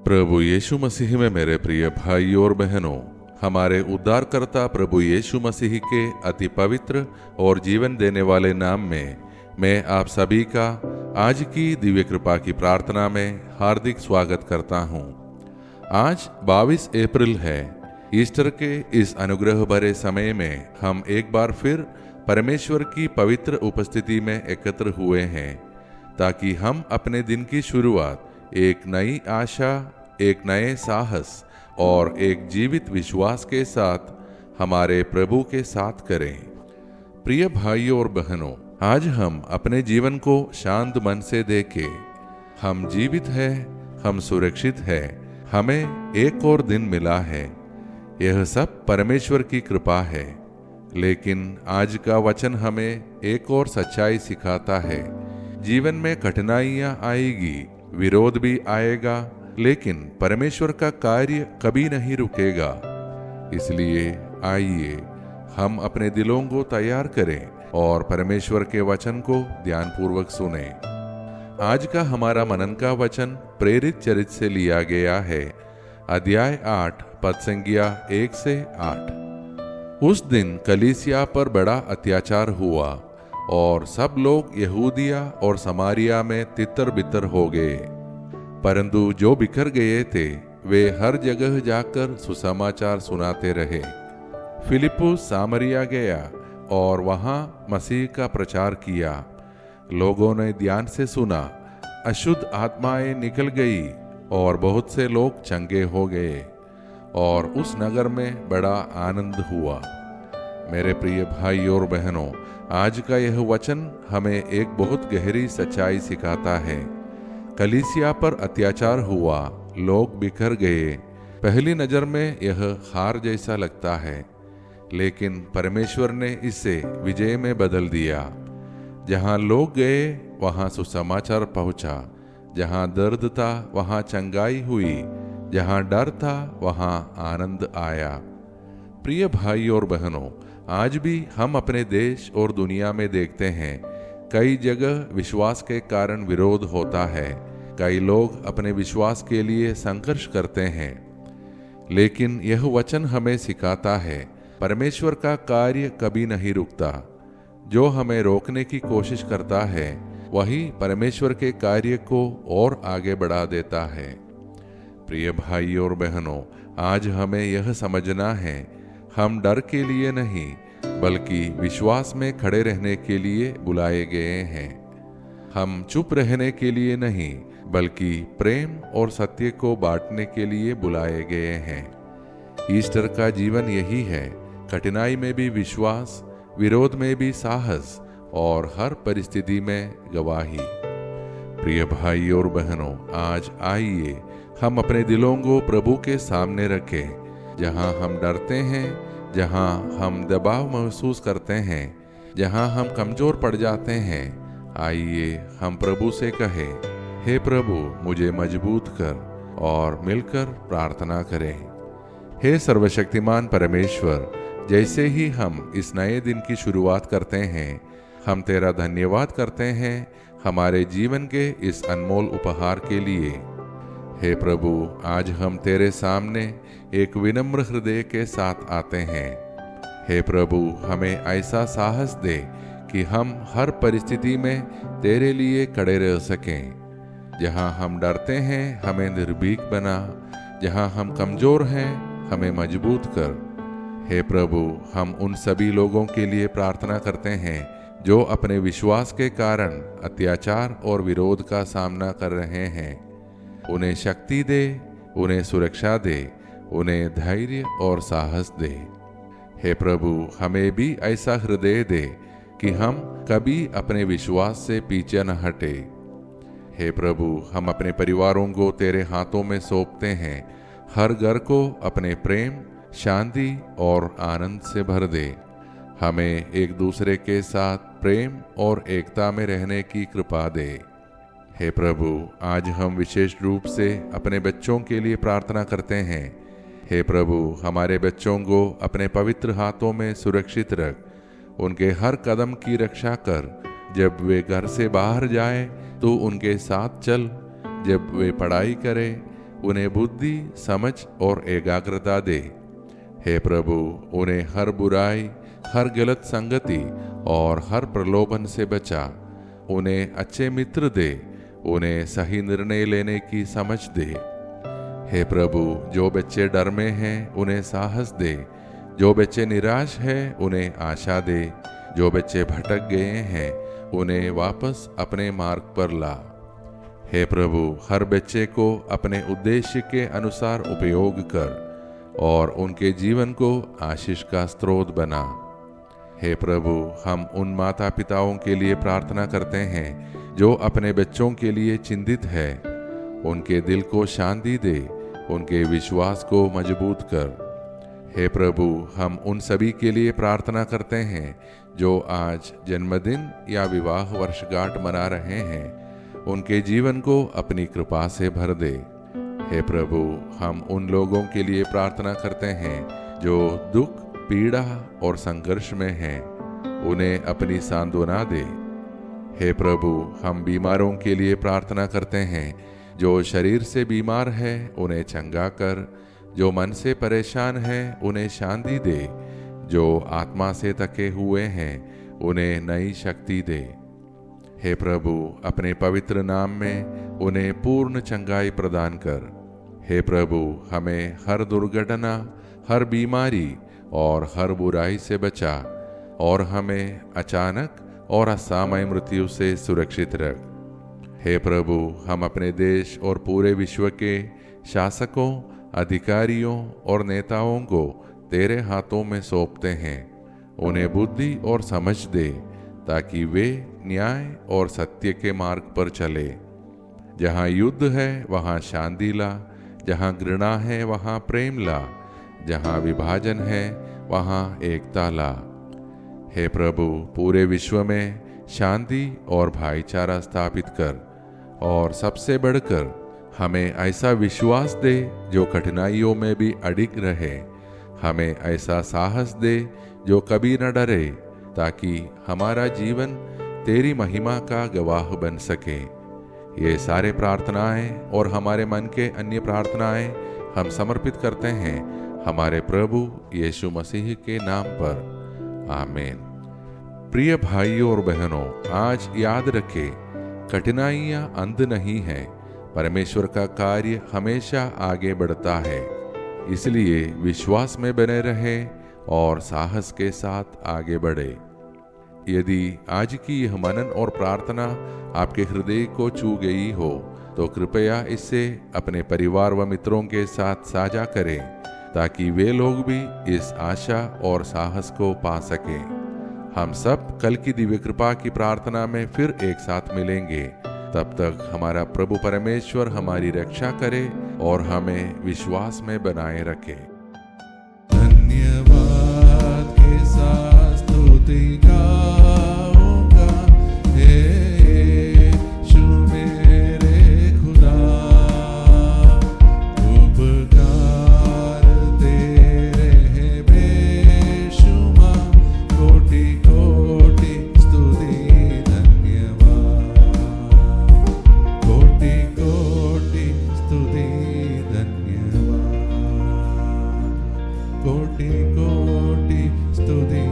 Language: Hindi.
प्रभु यीशु मसीह में मेरे प्रिय भाई और बहनों, हमारे उद्धारकर्ता प्रभु यीशु मसीह के अति पवित्र और जीवन देने वाले नाम में मैं आप सभी का आज की दिव्य कृपा की प्रार्थना में हार्दिक स्वागत करता हूँ। आज 22 अप्रैल है। ईस्टर के इस अनुग्रह भरे समय में हम एक बार फिर परमेश्वर की पवित्र उपस्थिति में एकत्र हुए हैं, ताकि हम अपने दिन की शुरुआत एक नई आशा, एक नए साहस और एक जीवित विश्वास के साथ हमारे प्रभु के साथ करें। प्रिय भाइयों और बहनों, आज हम अपने जीवन को शांत मन से देखें। हम जीवित हैं, हम सुरक्षित हैं, हमें एक और दिन मिला है। यह सब परमेश्वर की कृपा है। लेकिन आज का वचन हमें एक और सच्चाई सिखाता है। जीवन में कठिनाइयां आएगी, विरोध भी आएगा, लेकिन परमेश्वर का कार्य कभी नहीं रुकेगा। इसलिए आइए हम अपने दिलों को तैयार करें और परमेश्वर के वचन को ध्यानपूर्वक सुनें। आज का हमारा मनन का वचन प्रेरित चरित्र से लिया गया है, अध्याय 8 पद संज्ञा 1 से 8। उस दिन कलीसिया पर बड़ा अत्याचार हुआ और सब लोग यहूदिया और समारिया में तितर बितर हो गए। परंतु जो बिखर गए थे वे हर जगह जाकर सुसमाचार सुनाते रहे। फिलिप्पुस सामरिया गया और वहां मसीह का प्रचार किया। लोगों ने ध्यान से सुना, अशुद्ध आत्माएं निकल गई और बहुत से लोग चंगे हो गए और उस नगर में बड़ा आनंद हुआ। मेरे प्रिय भाई और बहनों, आज का यह वचन हमें एक बहुत गहरी सच्चाई सिखाता है। कलीसिया पर अत्याचार हुआ, लोग बिखर गए। पहली नजर में यह हार जैसा लगता है, लेकिन परमेश्वर ने इसे विजय में बदल दिया। जहां लोग गए वहां सुसमाचार पहुंचा, जहां दर्द था वहां चंगाई हुई, जहां डर था वहां आनंद आया। प्रिय भाई और बहनों, आज भी हम अपने देश और दुनिया में देखते हैं कई जगह विश्वास के कारण विरोध होता है। कई लोग अपने विश्वास के लिए संघर्ष करते हैं, लेकिन यह वचन हमें सिखाता है परमेश्वर का कार्य कभी नहीं रुकता। जो हमें रोकने की कोशिश करता है वही परमेश्वर के कार्य को और आगे बढ़ा देता है। प्रिय भाई और बहनों, आज हमें यह समझना है, हम डर के लिए नहीं बल्कि विश्वास में खड़े रहने के लिए बुलाए गए हैं। हम चुप रहने के लिए नहीं बल्कि प्रेम और सत्य को बांटने के लिए बुलाए गए हैं। ईस्टर का जीवन यही है, कठिनाई में भी विश्वास, विरोध में भी साहस और हर परिस्थिति में गवाही। प्रिय भाई और बहनों, आज आइए हम अपने दिलों को प्रभु के सामने रखें। जहां हम डरते हैं, जहां हम दबाव महसूस करते हैं, जहां हम कमजोर पड़ जाते हैं, आइए हम प्रभु से कहें, हे प्रभु मुझे मजबूत कर, और मिलकर प्रार्थना करें। हे सर्वशक्तिमान परमेश्वर, जैसे ही हम इस नए दिन की शुरुआत करते हैं, हम तेरा धन्यवाद करते हैं हमारे जीवन के इस अनमोल उपहार के लिए। हे प्रभु, आज हम तेरे सामने एक विनम्र हृदय के साथ आते हैं। हे प्रभु, हमें ऐसा साहस दे कि हम हर परिस्थिति में तेरे लिए खड़े रह सकें। जहां हम डरते हैं हमें निर्भीक बना, जहां हम कमजोर हैं हमें मजबूत कर। हे प्रभु, हम उन सभी लोगों के लिए प्रार्थना करते हैं जो अपने विश्वास के कारण अत्याचार और विरोध का सामना कर रहे हैं। उन्हें शक्ति दे, उन्हें सुरक्षा दे, उन्हें धैर्य और साहस दे। हे प्रभु, हमें भी ऐसा हृदय दे कि हम कभी अपने विश्वास से पीछे न हटे। हे प्रभु, हम अपने परिवारों को तेरे हाथों में सौंपते हैं। हर घर को अपने प्रेम, शांति और आनंद से भर दे। हमें एक दूसरे के साथ प्रेम और एकता में रहने की कृपा दे। हे प्रभु, आज हम विशेष रूप से अपने बच्चों के लिए प्रार्थना करते हैं। हे प्रभु, हमारे बच्चों को अपने पवित्र हाथों में सुरक्षित रख। उनके हर कदम की रक्षा कर। जब वे घर से बाहर जाए तो उनके साथ चल। जब वे पढ़ाई करें उन्हें बुद्धि, समझ और एकाग्रता दे। हे प्रभु, उन्हें हर बुराई, हर गलत संगति और हर प्रलोभन से बचा। उन्हें अच्छे मित्र दे, उन्हें सही निर्णय लेने की समझ दे। हे प्रभु, जो बच्चे डर में हैं उन्हें साहस दे, जो बच्चे निराश हैं उन्हें आशा दे, जो बच्चे भटक गए हैं उन्हें वापस अपने मार्ग पर ला। हे प्रभु, हर बच्चे को अपने उद्देश्य के अनुसार उपयोग कर और उनके जीवन को आशीष का स्रोत बना। हे प्रभु, हम उन माता पिताओं के लिए प्रार्थना करते हैं जो अपने बच्चों के लिए चिंतित है। उनके दिल को शांति दे, उनके विश्वास को मजबूत कर। हे प्रभु, हम उन सभी के लिए प्रार्थना करते हैं जो आज जन्मदिन या विवाह वर्षगांठ मना रहे हैं। उनके जीवन को अपनी कृपा से भर दे। हे प्रभु, हम उन लोगों के लिए प्रार्थना करते हैं जो दुख, पीड़ा और संघर्ष में हैं। उन्हें अपनी सांत्वना दे। हे प्रभु, हम बीमारों के लिए प्रार्थना करते हैं जो शरीर से बीमार है उन्हें चंगा कर, जो मन से परेशान है उन्हें शांति दे, जो आत्मा से थके हुए हैं उन्हें नई शक्ति दे। हे प्रभु, अपने पवित्र नाम में उन्हें पूर्ण चंगाई प्रदान कर। हे प्रभु, हमें हर दुर्घटना, हर बीमारी और हर बुराई से बचा और हमें अचानक और असामयिक मृत्यु से सुरक्षित रख। हे प्रभु, हम अपने देश और पूरे विश्व के शासकों, अधिकारियों और नेताओं को तेरे हाथों में सौंपते हैं। उन्हें बुद्धि और समझ दे ताकि वे न्याय और सत्य के मार्ग पर चले। जहाँ युद्ध है वहाँ शांति ला, जहाँ घृणा है वहाँ प्रेम ला, जहाँ विभाजन है वहाँ एकता ला। हे प्रभु, पूरे विश्व में शांति और भाईचारा स्थापित कर और सबसे बढ़कर हमें ऐसा विश्वास दे जो कठिनाइयों में भी अडिग रहे। हमें ऐसा साहस दे जो कभी न डरे, ताकि हमारा जीवन तेरी महिमा का गवाह बन सके। ये सारे प्रार्थनाएं और हमारे मन के अन्य प्रार्थनाएं हम समर्पित करते हैं हमारे प्रभु यीशु मसीह के नाम पर। आमीन। प्रिय भाइयों और बहनों, आज याद रखें, कठिनाइयां अंत नहीं है। परमेश्वर का कार्य हमेशा आगे बढ़ता है। इसलिए विश्वास में बने रहें और साहस के साथ आगे बढ़े। यदि आज की यह मनन और प्रार्थना आपके हृदय को छू गई हो तो कृपया इसे अपने परिवार व मित्रों के साथ साझा करें, ताकि वे लोग भी इस आशा और साहस को पा सकें। हम सब कल की दिव्य कृपा की प्रार्थना में फिर एक साथ मिलेंगे। तब तक हमारा प्रभु परमेश्वर हमारी रक्षा करे और हमें विश्वास में बनाए रखे। धन्यवाद के साथ स्तुति गाऊंगा, हे यीशु मेरे खुदा, उपकार तेरे हैं बेशुमार, कोटि कोटि स्तुति धन्यवाद, कोटि कोटि स्तुति धन्यवाद, कोटि कोटि स्तुति।